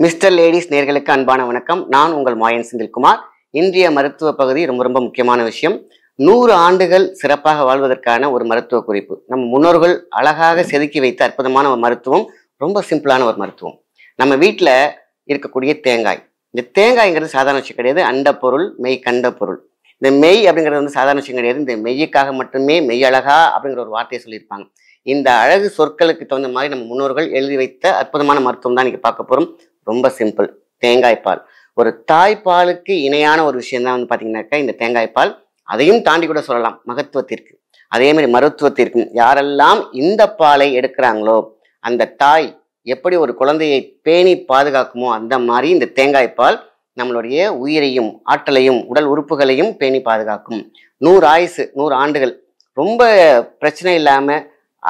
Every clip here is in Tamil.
மிஸ்டர் லேடிஸ் நேர்களுக்கு அன்பான வணக்கம். நான் உங்கள் மாயன் செந்தில்குமார். இன்றைய மருத்துவ பகுதி ரொம்ப முக்கியமான விஷயம். 100 ஆண்டுகள் சிறப்பாக வாழ்வதற்கான ஒரு மருத்துவ குறிப்பு. நம்ம முன்னோர்கள் அழகாக செதுக்கி வைத்த அற்புதமான ஒரு மருத்துவம், ரொம்ப சிம்பிளான ஒரு மருத்துவம். நம்ம வீட்டில் இருக்கக்கூடிய தேங்காய். இந்த தேங்காய்ங்கிறது சாதாரண விஷயம் கிடையாது. அண்ட பொருள், மெய் கண்ட பொருள். இந்த மெய் அப்படிங்கிறது வந்து சாதாரண விஷயம் கிடையாது. இந்த மெய்யுக்காக மட்டுமே மெய் அழகா அப்படிங்கிற ஒரு வார்த்தையை சொல்லியிருப்பாங்க. இந்த அழகு சொற்களுக்கு தகுந்த மாதிரி நம்ம முன்னோர்கள் எழுதி வைத்த அற்புதமான மருத்துவம் தான் இன்னைக்கு பார்க்க போறோம். ரொம்ப சிம்பிள். தேங்காய் பால். ஒரு தாய்ப்பாலுக்கு இணையான ஒரு விஷயம் தான் வந்து பார்த்தீங்கன்னாக்கா இந்த தேங்காய் பால். அதையும் தாண்டி கூட சொல்லலாம் மகத்துவத்திற்கு, அதே மாதிரி மருத்துவத்திற்கும். யாரெல்லாம் இந்த பாலை எடுக்கிறாங்களோ அந்த தாய் எப்படி ஒரு குழந்தையை பேணி பாதுகாக்குமோ அந்த மாதிரி இந்த தேங்காய் பால் நம்மளுடைய உயிரையும் ஆற்றலையும் உடல் உறுப்புகளையும் பேணி பாதுகாக்கும். 100 ஆயுசு, 100 ஆண்டுகள் ரொம்ப பிரச்சனை இல்லாம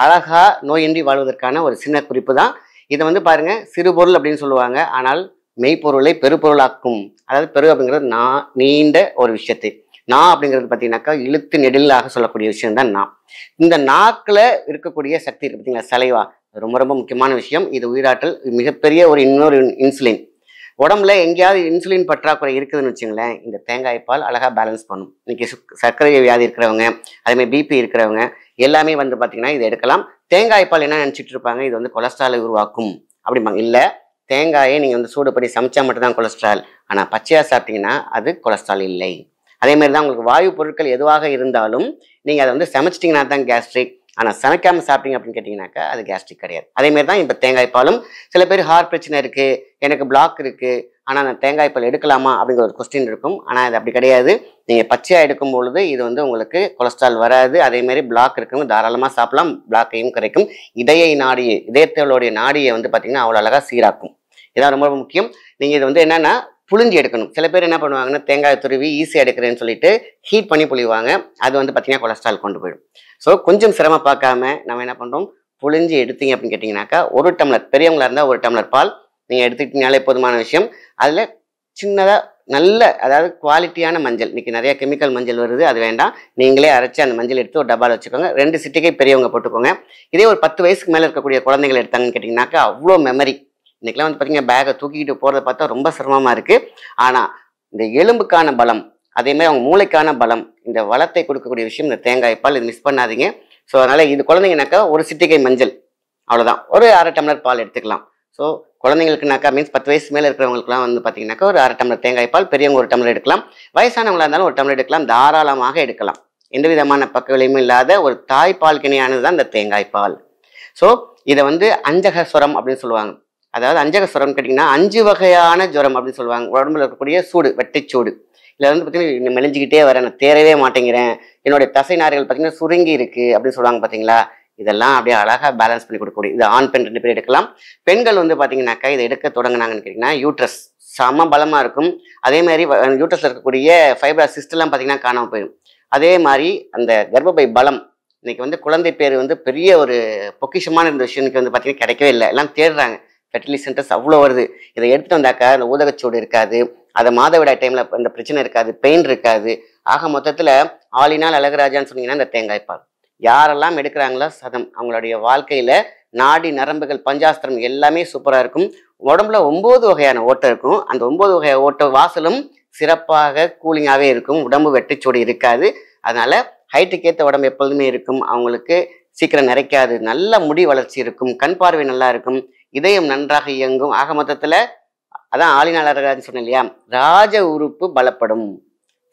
அழகா நோயின்றி வாழ்வதற்கான ஒரு சின்ன குறிப்பு தான். இதை வந்து பாருங்க, சிறு பொருள் அப்படின்னு சொல்லுவாங்க. ஆனால் மெய்ப்பொருளை பெருப்பொருளாக்கும். அதாவது பெரு அப்படிங்கிறது நீண்ட ஒரு விஷயத்தை, அப்படிங்கிறது பார்த்தீங்கன்னாக்கா இழுத்து நெடிலாக சொல்லக்கூடிய விஷயம் தான் இந்த நாக்குல இருக்கக்கூடிய சக்தி இருக்கு பார்த்தீங்களா, சலைவா, ரொம்ப ரொம்ப முக்கியமான விஷயம். இது உயிராற்றல், மிகப்பெரிய ஒரு இன்னொரு இன்சுலின். உடம்புல எங்கேயாவது இன்சுலின் பற்றாக்குறை இருக்குதுன்னு வச்சுங்களேன், இந்த தேங்காய் பால் அழகா பேலன்ஸ் பண்ணும். இன்னைக்கு சர்க்கரை வியாதி இருக்கிறவங்க, அதே மாதிரி பிபி இருக்கிறவங்க எல்லாமே வந்து பார்த்தீங்கன்னா இதை எடுக்கலாம். தேங்காய் பால் என்ன நினச்சிட்டு இருப்பாங்க, இது வந்து கொலஸ்ட்ராலை உருவாக்கும் அப்படிம்பாங்க. இல்லை, தேங்காயை நீங்கள் வந்து சூடு பண்ணி சமைச்சா மட்டும்தான் கொலஸ்ட்ரால். ஆனால் பச்சையாக சாப்பிட்டீங்கன்னா அது கொலஸ்ட்ரால் இல்லை. அதே மாதிரி தான் உங்களுக்கு வாயு பொருட்கள் எதுவாக இருந்தாலும் நீங்கள் அதை வந்து சமைச்சிட்டிங்கன்னா தான் கேஸ்ட்ரிக். ஆனால் சமைக்காமல் சாப்பிட்டீங்க அப்படின்னு கேட்டிங்கனாக்கா அது கேஸ்ட்ரிக் கிடையாது. அதே மாதிரி தான் இப்போ தேங்காய் பாலும். சில பேர் ஹார்ட் பிரச்சனை இருக்குது, எனக்கு பிளாக் இருக்குது, ஆனால் அந்த தேங்காய் பால் எடுக்கலாமா அப்படிங்கிற ஒரு கொஸ்டின் இருக்கும். ஆனால் அது அப்படி கிடையாது. நீங்கள் பச்சையாக எடுக்கும் பொழுது இது வந்து உங்களுக்கு கொலஸ்ட்ரால் வராது. அதே மாதிரி பிளாக் இருக்கவங்க தாராளமாக சாப்பிடலாம், பிளாக்கையும் குறைக்கும். இதயத்தோடைய நாடியை வந்து பார்த்தீங்கன்னா அவ்வளோ அழகாக சீராக்கும். இதான் ரொம்ப ரொம்ப முக்கியம். நீங்கள் இது வந்து என்னன்னா புழிஞ்சு எடுக்கணும். சில பேர் என்ன பண்ணுவாங்கன்னா தேங்காய் துருவி ஈஸியாக எடுக்கிறேன்னு சொல்லிட்டு ஹீட் பண்ணி புளிவாங்க. அது வந்து பார்த்தீங்கன்னா கொலஸ்ட்ரால் கொண்டு போயிடும். ஸோ கொஞ்சம் சிரமம் பார்க்காம நம்ம என்ன பண்ணுறோம், புழிஞ்சு எடுத்தீங்க அப்படின்னு கேட்டிங்கனாக்கா 1 டம்ளர், பெரியவங்களா இருந்தால் 1 டம்ளர் பால் நீங்கள் எடுத்துக்கிட்டீங்கனாலே போதுமான விஷயம். அதில் சின்னதாக நல்ல, அதாவது குவாலிட்டியான மஞ்சள். இன்னைக்கு நிறைய கெமிக்கல் மஞ்சள் வருது, அது வேண்டாம். நீங்களே அரைச்சி அந்த மஞ்சள் எடுத்து ஒரு டப்பாவில் வச்சுக்கோங்க. 2 சிட்டிகை பெரியவங்க போட்டுக்கோங்க. இதே ஒரு 10 வயசுக்கு மேலே இருக்கக்கூடிய குழந்தைகள் எடுத்தாங்கன்னு கேட்டிங்கனாக்கா அவ்வளோ மெமரி. இன்னைக்கெல்லாம் வந்து பார்த்தீங்கன்னா பேக்கை தூக்கிக்கிட்டு போகிறத பார்த்தா ரொம்ப சிரமமாக இருக்குது. ஆனால் இந்த எலும்புக்கான பலம், அதேமாதிரி அவங்க மூளைக்கான பலம், இந்த வளத்தை கொடுக்கக்கூடிய விஷயம் இந்த தேங்காய் பால். இது மிஸ் பண்ணாதீங்க. ஸோ அதனால் இது குழந்தைங்கனாக்கா 1 சிட்டிகை மஞ்சள், அவ்வளோதான். ஒரு 1/2 டம்ளர் பால் எடுத்துக்கலாம். ஸோ குழந்தைங்களுக்குனாக்கா மீன்ஸ் 10 வயசு மேலே இருக்கிறவங்களுக்குலாம் வந்து பார்த்தீங்கன்னாக்கா ஒரு 1/2 டம்ளர் தேங்காய் பால், பெரியவங்க 1 டம்ளர் எடுக்கலாம். வயசானவங்களா இருந்தாலும் 1 டம்ளர் எடுக்கலாம், தாராளமாக எடுக்கலாம். எந்த விதமான பக்க விளைவும் இல்லாத ஒரு தாய்ப்பால் கிணையானது தான் இந்த தேங்காய் பால். ஸோ இதை வந்து அஞ்சக சுரம் அப்படின்னு சொல்லுவாங்க. அதாவது அஞ்சக சுரம் கேட்டிங்கன்னா 5 வகையான ஜுரம் அப்படின்னு சொல்லுவாங்க. உடம்புல இருக்கக்கூடிய சூடு, வெட்டைச்சூடு. இதில் வந்து பார்த்தீங்கன்னா மெலிஞ்சிக்கிட்டே வரேன், நான் தேரவே மாட்டேங்கிறேன், என்னுடைய தசை நார்கள் பார்த்தீங்கன்னா சுருங்கி இருக்கு அப்படின்னு சொல்லுவாங்க பார்த்தீங்களா. இதெல்லாம் அப்படியே அழகாக பேலன்ஸ் பண்ணி கொடுக்கக்கூடிய இது ஆண் பெண் 2 பேர் எடுக்கலாம். பெண்கள் வந்து பார்த்தீங்கன்னாக்கா இதை எடுக்க தொடங்கினாங்கன்னு கேட்டிங்கன்னா யூட்ரஸ் செம பலமாக இருக்கும். அதே மாதிரி யூட்ரஸில் இருக்கக்கூடிய ஃபைப்ரா சிஸ்டெல்லாம் பார்த்தீங்கன்னா காணாமல் போயிடும். அதே மாதிரி அந்த கர்ப்பப்பை பலம், இன்னைக்கு வந்து குழந்தை பேர் வந்து பெரிய ஒரு பொக்கிஷமான இந்த விஷயம் வந்து பார்த்தீங்கன்னா கிடைக்கவே இல்லை. எல்லாம் தேடுறாங்க. ஃபெர்டிலிட்டி சென்டர்ஸ் அவ்வளோ வருது. இதை எடுத்துகிட்டு வந்தாக்கா அந்த ஊதகச்சூடு இருக்காது, அதை மாதவிடாய் டைமில் இந்த பிரச்சனை இருக்காது, பெயின் இருக்காது. ஆக மொத்தத்தில் ஆலினால் அழகராஜான்னு சொன்னீங்கன்னா இந்த தேங்காய் பால் யாரெல்லாம் எடுக்கிறாங்களோ சதம், அவங்களுடைய வாழ்க்கையில் நாடி நரம்புகள் பஞ்சாஸ்திரம் எல்லாமே சூப்பராக இருக்கும். உடம்புல 9 வகையான ஓட்டை இருக்கும். அந்த 9 வகையான ஓட்ட வாசலும் சிறப்பாக கூலிங்காகவே இருக்கும். உடம்பு வெட்டைச்சூடு இருக்காது. அதனால் ஹைட்டுக்கு ஏற்ற உடம்பு எப்பொழுதுமே இருக்கும். அவங்களுக்கு சீக்கிரம் நிறைக்காது, நல்ல முடி வளர்ச்சி இருக்கும், கண் பார்வை நல்லா இருக்கும், இதயம் நன்றாக இயங்கும். ஆக மொத்தத்தில் அதான் ஆலினால் அழகராஜன்னு சொன்னேன் இல்லையா, ராஜ உறுப்பு பலப்படும்.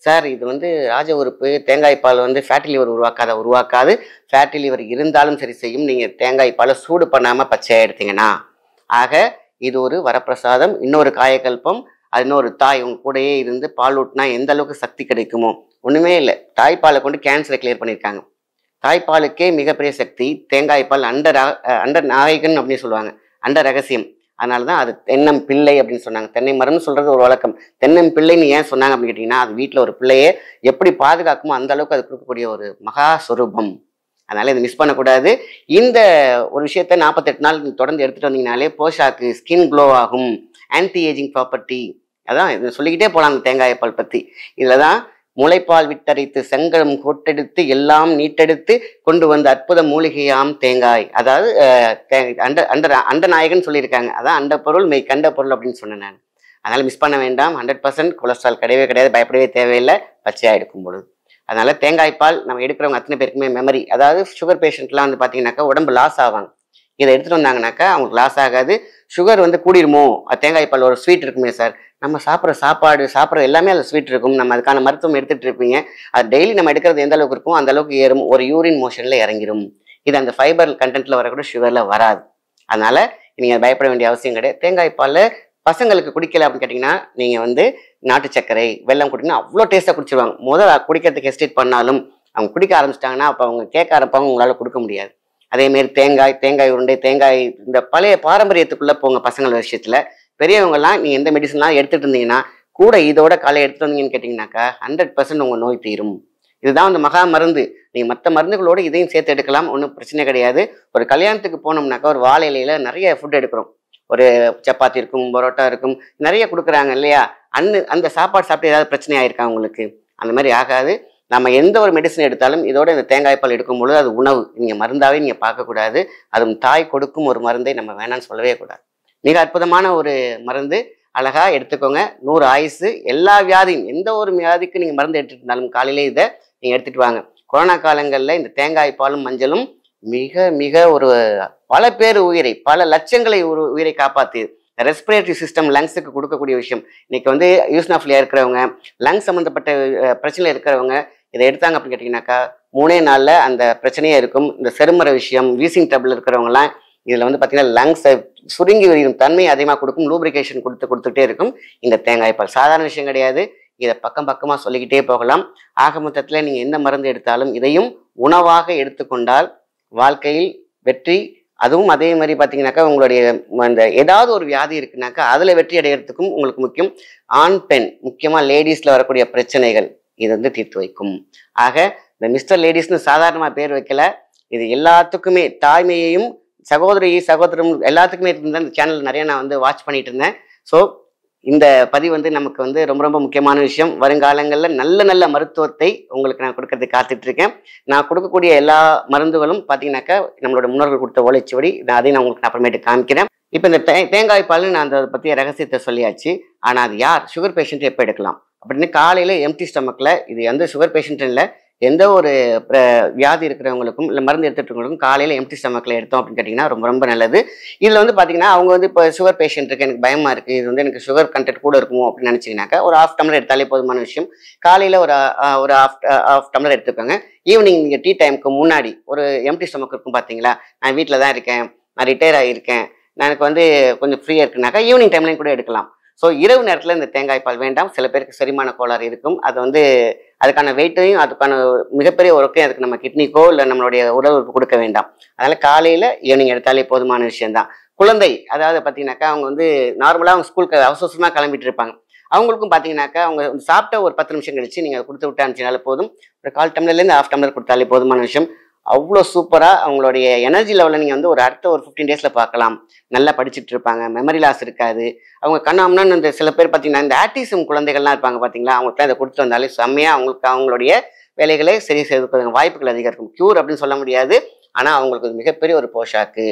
சார் இது வந்து ராஜ உறுப்பு தேங்காய் பால் வந்து ஃபேட்டி லிவர் உருவாக்காது. ஃபேட்டி லிவர் இருந்தாலும் சரி செய்யும், நீங்கள் தேங்காய் பாலை சூடு பண்ணாமல் பச்சையாக எடுத்தீங்கன்னா. ஆக இது ஒரு வரப்பிரசாதம், இன்னொரு காயக்கல்பம். அது இன்னொரு தாய் உங்க கூடயே இருந்து பால் ஊட்டினா எந்த அளவுக்கு சக்தி கிடைக்குமோ. ஒன்றுமே இல்லை, தாய்ப்பாலை கொண்டு கேன்சரை கிளியர் பண்ணியிருக்காங்க. தாய்ப்பாலுக்கே மிகப்பெரிய சக்தி தேங்காய் பால். அண்டர் நாயகன் அப்படின்னு சொல்லுவாங்க, அண்ட ரகசியம். அதனால தான் அது தென்னம் பிள்ளை அப்படின்னு சொன்னாங்க. தென்னை மரம்னு சொல்றது ஒரு வழக்கம். தென்னம் பிள்ளைன்னு ஏன் சொன்னாங்க அப்படின்னு கேட்டிங்கன்னா, அது வீட்டில் ஒரு பிள்ளையே எப்படி பாதுகாக்குமோ அந்த அளவுக்கு அது கொடுக்கக்கூடிய ஒரு மகா சொரூபம். அதனால இதை மிஸ் பண்ணக்கூடாது. இந்த ஒரு விஷயத்த 48 நாள் தொடர்ந்து எடுத்துகிட்டு வந்தீங்கனாலே போஷாக்கு, ஸ்கின் க்ளோ ஆகும், ஆன்டி ஏஜிங் ப்ராப்பர்ட்டி. அதான் இதை சொல்லிக்கிட்டே போகலாம் அந்த தேங்காய் பால் பற்றி. இதில் தான் முளைப்பால் விட்டரைத்து செங்கலம் கொட்டெடுத்து எல்லாம் நீட்டெடுத்து கொண்டு வந்த அற்புத மூலிகையாம் தேங்காய். அதாவது அண்டநாயகன் சொல்லியிருக்காங்க. அதான் அண்ட பொருள் மெய் கண்ட பொருள் அப்படின்னு சொன்னேன் நான். அதனால மிஸ் பண்ண வேண்டாம். 100% கொலஸ்ட்ரால் கிடையவே கிடையாது, பயப்படவே தேவையில்லை பச்சையாக எடுக்கும் பொழுது. அதனால தேங்காய் பால் நம்ம எடுக்கிறவங்க அத்தனை பேருக்குமே மெமரி. அதாவது சுகர் பேஷண்ட்லாம் வந்து பார்த்தீங்கன்னாக்கா உடம்பு லாஸ் ஆவாங்க. இதை எடுத்துகிட்டு வந்தாங்கனாக்கா அவங்களுக்கு லாஸ் ஆகாது. சுகர் வந்து கூடிருமோ, தேங்காய் பால் ஒரு ஸ்வீட் இருக்குமே சார், நம்ம சாப்பிட்ற சாப்பாடு எல்லாமே அதில் ஸ்வீட் இருக்கும், நம்ம அதுக்கான மருத்துவம் எடுத்துகிட்டு இருப்பீங்க, அது டெய்லி நம்ம எடுக்கிறது எந்த அளவுக்கு இருக்கும் அந்த அளவுக்கு ஏறும், ஒரு யூரின் மோஷனில் இறங்கிடும். இது அந்த ஃபைபர் கண்டென்ட்டில் வரக்கூட சுகரில் வராது. அதனால நீங்கள் பயப்பட வேண்டிய அவசியம் கிடையாது. தேங்காய் பாலில் பசங்களுக்கு குடிக்கல அப்படின்னு கேட்டிங்கன்னா நீங்கள் வந்து நாட்டு சர்க்கரை வெல்லம் குடிக்கணும், அவ்வளோ டேஸ்ட்டாக குடிச்சிருவாங்க. முதல்ல குடிக்கிறதுக்கு ஹெஸ்டேட் பண்ணாலும் அவங்க குடிக்க ஆரம்பிச்சிட்டாங்கன்னா அப்போ அவங்க கேட்க ஆரம்பிப்பாங்க, உங்களால் கொடுக்க முடியாது. அதேமாரி தேங்காய் உருண்டை, இந்த பழைய பாரம்பரியத்துக்குள்ளே போங்க பசங்கள் விஷயத்தில். பெரியவங்கலாம் நீங்கள் எந்த மெடிசன்லாம் எடுத்துகிட்டு இருந்தீங்கன்னா கூட இதோட காலை எடுத்துகிட்டு வந்தீங்கன்னு கேட்டிங்கனாக்கா 100% உங்கள் நோய் தீரும். இதுதான் அந்த மகா மருந்து. நீங்கள் மற்ற மருந்துகளோடு இதையும் சேர்த்து எடுக்கலாம், ஒன்றும் பிரச்சனை கிடையாது. ஒரு கல்யாணத்துக்கு போனோம்னாக்கா ஒரு வாழை இலையில் நிறைய ஃபுட் எடுக்கிறோம். ஒரு சப்பாத்தி இருக்கும், பரோட்டா இருக்கும், நிறைய கொடுக்குறாங்க இல்லையா? அந்த சாப்பாடு சாப்பிட்டு ஏதாவது பிரச்சனை ஆயிருக்கா உங்களுக்கு? அந்த மாதிரி ஆகாது. நம்ம எந்த ஒரு மெடிசன் எடுத்தாலும் இதோட இந்த தேங்காய் பால் எடுக்கும்பொழுது அது உணவு, நீங்கள் மருந்தாவே நீங்கள் பார்க்கக்கூடாது. அதுவும் தாய் கொடுக்கும் ஒரு மருந்தை நம்ம வேணான்னு சொல்லவே கூடாது. மிக அற்புதமான ஒரு மருந்து, அழகா எடுத்துக்கோங்க. 100 ஆயுசு. எல்லா வியாதியும் எந்த ஒரு வியாதிக்கு நீங்கள் மருந்து எடுத்துட்டு இருந்தாலும் காலையிலே இதை நீங்கள் எடுத்துகிட்டு வாங்க. கொரோனா காலங்களில் இந்த தேங்காய் பாலும் மஞ்சளும் மிக மிக ஒரு பல பேர் உயிரை, பல லட்சங்களை உயிரை காப்பாற்று. ரெஸ்பிரேட்டரி சிஸ்டம் லங்ஸுக்கு கொடுக்கக்கூடிய விஷயம். இன்னைக்கு வந்து யூஸ்னாஃபிலியா இருக்கிறவங்க, லங்ஸ் சம்மந்தப்பட்ட பிரச்சனையில் இருக்கிறவங்க இதை எடுத்தாங்க அப்படின்னு கேட்டிங்கனாக்கா 3 நாளில் அந்த பிரச்சனையே இருக்கும். இந்த செருமர விஷயம், வீசிங் ட்ரபிள் இருக்கிறவங்கலாம் இதில் வந்து பார்த்தீங்கன்னா லங்ஸை சுருங்கி வரும் தன்மை அதிகமாக கொடுக்கும், லூப்ரிகேஷன் கொடுத்துட்டே இருக்கும் இந்த தேங்காய் பால். சாதாரண விஷயம் கிடையாது. இதை பக்கமாக சொல்லிக்கிட்டே போகலாம். ஆக மொத்தத்தில் நீங்கள் எந்த மருந்து எடுத்தாலும் இதையும் உணவாக எடுத்துக்கொண்டால் வாழ்க்கையில் வெற்றி. அதுவும் அதே மாதிரி பார்த்தீங்கன்னாக்கா உங்களுடைய அந்த ஏதாவது ஒரு வியாதி இருக்குனாக்கா அதில் வெற்றி அடைகிறதுக்கும் உங்களுக்கு முக்கியம். ஆண் பெண் முக்கியமாக லேடிஸில் வரக்கூடிய பிரச்சனைகள் இது வந்து தீர்த்து வைக்கும். ஆக இந்த மிஸ்டர் லேடிஸ்னு சாதாரணமாக பேர் வைக்கல, இது எல்லாத்துக்குமே தாய்மையையும் சகோதரம் எல்லாத்துக்குமே இருந்தால் இந்த சேனல் நிறைய நான் வந்து வாட்ச் பண்ணிட்டு இருந்தேன். ஸோ இந்த பதிவு வந்து நமக்கு வந்து ரொம்ப ரொம்ப முக்கியமான விஷயம். வருங்காலங்களில் நல்ல மருத்துவத்தை உங்களுக்கு நான் கொடுக்கறதுக்கு காத்துட்டு இருக்கேன். நான் கொடுக்கக்கூடிய எல்லா மருந்துகளும் பார்த்தீங்கன்னாக்கா நம்மளோட முன்னோர்கள் கொடுத்த ஓலைச்சுவடி. அதையும் நான் உங்களுக்கு அப்புறமேட்டு காமிக்கிறேன். இப்போ இந்த தேங்காய் பால் நான் அதை பற்றிய ரகசியத்தை சொல்லியாச்சு. ஆனால் அது யார் சுகர் பேஷண்ட் எப்போ எடுக்கலாம் அப்படின்னு காலையில் எம்டி ஸ்டமக்கில், இது எந்த சுகர் பேஷண்ட் இல்லை, எந்த ஒரு வியாதி இருக்கிறவங்களுக்கும் இல்லை மருந்து எடுத்துகிட்டவங்களுக்கும் காலையில் எம்டி ஸ்டமக்கில் எடுத்தோம் அப்படின்னு கேட்டிங்கன்னா ரொம்ப ரொம்ப நல்லது. இதில் வந்து பார்த்தீங்கன்னா அவங்க வந்து இப்போ சுகர் பேஷண்ட் இருக்குது, எனக்கு பயமாக இருக்குது, இது வந்து எனக்கு சுகர் கண்டென்ட் கூட இருக்குமோ அப்படின்னு நினச்சிங்கனாக்கா ஒரு ½ டம்ளர் எடுத்தாலே போதுமான விஷயம். காலையில் ஒரு ½ டம்ளர் எடுத்துக்கோங்க. ஈவினிங் நீங்கள் டீ டைமுக்கு முன்னாடி ஒரு எம்டி ஸ்டமக் இருக்கும் பார்த்தீங்களா, நான் வீட்டில் தான் இருக்கேன், நான் ரிட்டையர் ஆகியிருக்கேன், எனக்கு வந்து கொஞ்சம் ஃப்ரீயாக இருக்குனாக்கா ஈவினிங் டைம்லையும் கூட எடுக்கலாம். ஸோ இரவு நேரத்தில் இந்த தேங்காய் பால் வேண்டாம். சில பேருக்கு செரிமான கோளாறு இருக்கும், அது வந்து அதுக்கான வெயிட்டையும் அதுக்கான மிகப்பெரிய ஒர்க்கையும் அதுக்கு நம்ம கிட்னிக்கோ இல்லை நம்மளுடைய உடலுக்கு கொடுக்க வேண்டாம். அதனால காலையில் ஈவினிங் எடுத்தாலே போதுமான விஷயம்தான். குழந்தை அதாவது பார்த்தீங்கன்னாக்கா அவங்க வந்து நார்மலாக அவங்க ஸ்கூலுக்கு அவசரமாக கிளம்பிட்டு இருப்பாங்க. அவங்களுக்கும் பார்த்தீங்கன்னாக்கா அவங்க சாப்பிட்ட ஒரு 10 நிமிஷம் கழிச்சு நீங்கள் கொடுத்து விட்டு அனுப்பிச்சினாலே போதும். ஒரு 1/4 டம்ளர்லேருந்து ½ டம்ளர் கொடுத்தாலே போதுமான விஷயம். அவ்வளோ சூப்பராக அவங்களுடைய எனர்ஜி லெவலில் நீங்கள் வந்து அடுத்த ஒரு 15 டேஸில் பார்க்கலாம். நல்லா படிச்சுட்டு இருப்பாங்க, மெமரி லாஸ் இருக்காது. அவங்க கண்ணாமனா இந்த சில பேர் பார்த்தீங்கன்னா இந்த ஆட்டிசம் குழந்தைகள்லாம் இருப்பாங்க பார்த்தீங்களா, அவங்களுக்குலாம் இதை கொடுத்துட்டு வந்தாலே செம்மையாக அவங்களுடைய வேலைகளை சரி செய்வதற்கு வாய்ப்புகள் அதிகம் இருக்கும். க்யூர் அப்படின்னு சொல்ல முடியாது, ஆனால் அவங்களுக்கு மிகப்பெரிய ஒரு போஷாக்கு.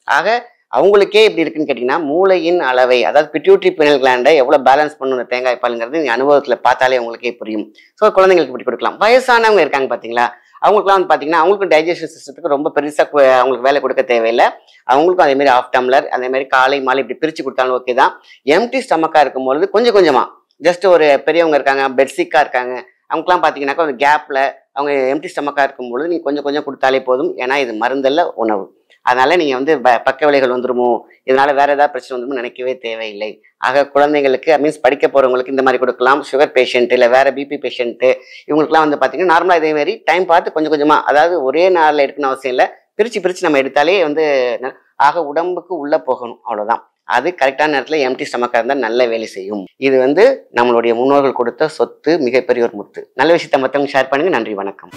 ஆக அவங்களுக்கே எப்படி இருக்குன்னு கேட்டிங்கன்னா மூளையின் அளவை, அதாவது பிட்யூட்டரி பீனல் கிளாண்டை எவ்வளோ பேலன்ஸ் பண்ணணும் தேங்காய் பாலுங்கிறது நீங்கள் அனுபவத்தில் பார்த்தாலே உங்களுக்கே புரியும். ஸோ குழந்தைங்களுக்கு இப்படி கொடுக்கலாம். வயசானவங்க இருக்காங்க பார்த்தீங்களா, அவங்களுக்குலாம் வந்து பார்த்தீங்கன்னா அவங்களுக்கும் டைஜஷன் சிஸ்டத்துக்கு ரொம்ப பெருசாக அவங்களுக்கு வேலை கொடுக்க தேவையில்லை. அவங்களுக்கும் அதேமாதிரி ½ டம்ளர் அதேமாதிரி காலை மாலை இப்படி பிரித்து கொடுத்தாலும் ஓகே தான். எம்டி ஸ்டமக்காக இருக்கும்பொழுது கொஞ்சமாக ஜஸ்ட் ஒரு பெரியவங்க இருக்காங்க, பெட்சிக்காக இருக்காங்க, அவங்களுக்குலாம் பார்த்தீங்கன்னாக்கா ஒரு கேப்பில் அவங்க எம்டி ஸ்டமக்காக இருக்கும்பொழுது நீங்கள் கொஞ்சம் கொடுத்தாலே போதும். ஏன்னா இது மருந்தல்ல உணவு. அதனால நீங்கள் வந்து பக்க விளைவுகள் வந்துருமோ, இதனால வேற ஏதாவது பிரச்சனை வந்துருமோ நினைக்கவே தேவையில்லை. ஆக குழந்தைங்களுக்கு மீன்ஸ் படிக்க போகிறவங்களுக்கு இந்த மாதிரி கொடுக்கலாம். சுகர் பேஷண்ட் இல்லை வேற பிபி பேஷண்ட்டு இவங்களுக்குலாம் வந்து பார்த்தீங்கன்னா நார்மலாக இதே மாதிரி டைம் பார்த்து கொஞ்சமாக, அதாவது ஒரே நாளில் எடுக்கணும் அவசியம் இல்லை, பிரித்து நம்ம எடுத்தாலே வந்து ஆக உடம்புக்கு உள்ளே போகணும், அவ்வளோதான். அது கரெக்டான நேரத்தில் எம்டி ஸ்டமக்காக இருந்தால் நல்ல வேலை செய்யும். இது வந்து நம்மளுடைய முன்னோர்கள் கொடுத்த சொத்து, மிகப்பெரிய ஒரு முத்து. நல்ல விஷயத்தை மற்றவங்க ஷேர் பண்ணுங்க. நன்றி, வணக்கம்.